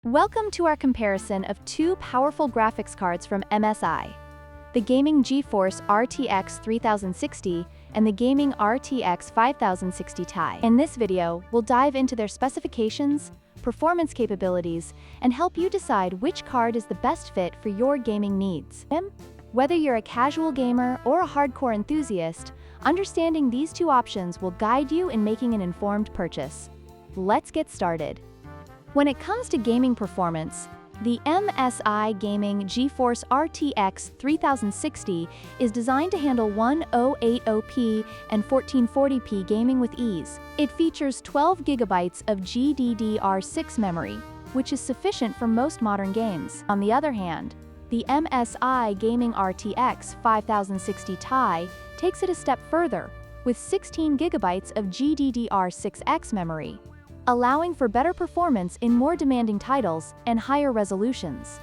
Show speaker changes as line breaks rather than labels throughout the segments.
Welcome to our comparison of two powerful graphics cards from MSI, the Gaming GeForce RTX 3060 and the Gaming RTX 5060 Ti. In this video, we'll dive into their specifications, performance capabilities, and help you decide which card is the best fit for your gaming needs. Whether you're a casual gamer or a hardcore enthusiast, understanding these two options will guide you in making an informed purchase. Let's get started. When it comes to gaming performance, the MSI Gaming GeForce RTX 3060 is designed to handle 1080p and 1440p gaming with ease. It features 12 GB of GDDR6 memory, which is sufficient for most modern games. On the other hand, the MSI Gaming RTX 5060 Ti takes it a step further, with 16 GB of GDDR6X memory, allowing for better performance in more demanding titles and higher resolutions.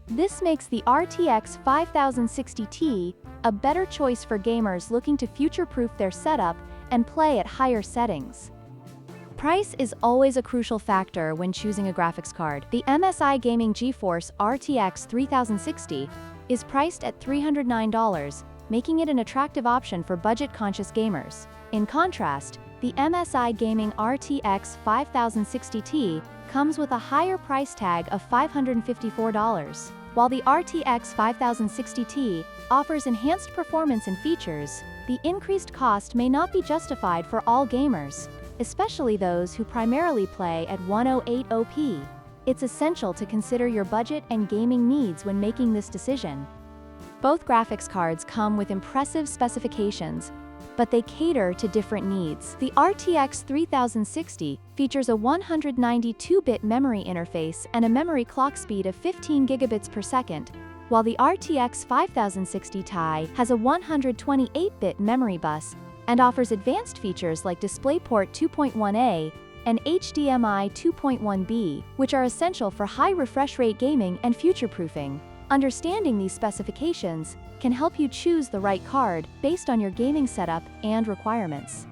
This makes the RTX 5060 Ti a better choice for gamers looking to future-proof their setup and play at higher settings. Price is always a crucial factor when choosing a graphics card. The MSI Gaming GeForce RTX 3060 is priced at $309, making it an attractive option for budget-conscious gamers. In contrast, the MSI Gaming RTX 5060 Ti comes with a higher price tag of $554. While the RTX 5060 Ti offers enhanced performance and features, the increased cost may not be justified for all gamers, especially those who primarily play at 1080p. It's essential to consider your budget and gaming needs when making this decision. Both graphics cards come with impressive specifications, but they cater to different needs. The RTX 3060 features a 192-bit memory interface and a memory clock speed of 15 gigabits per second, while the RTX 5060 Ti has a 128-bit memory bus and offers advanced features like DisplayPort 2.1a and HDMI 2.1b, which are essential for high refresh rate gaming and future-proofing. Understanding these specifications can help you choose the right card based on your gaming setup and requirements.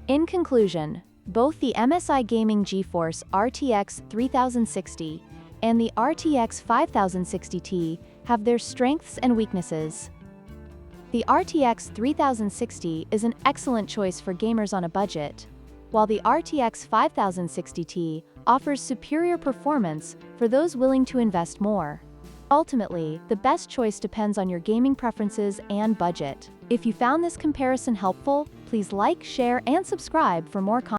In conclusion, both the MSI Gaming GeForce RTX 3060 and the RTX 5060 Ti have their strengths and weaknesses. The RTX 3060 is an excellent choice for gamers on a budget, while the RTX 5060 Ti offers superior performance for those willing to invest more. Ultimately, the best choice depends on your gaming preferences and budget. If you found this comparison helpful, please like, share, and subscribe for more content.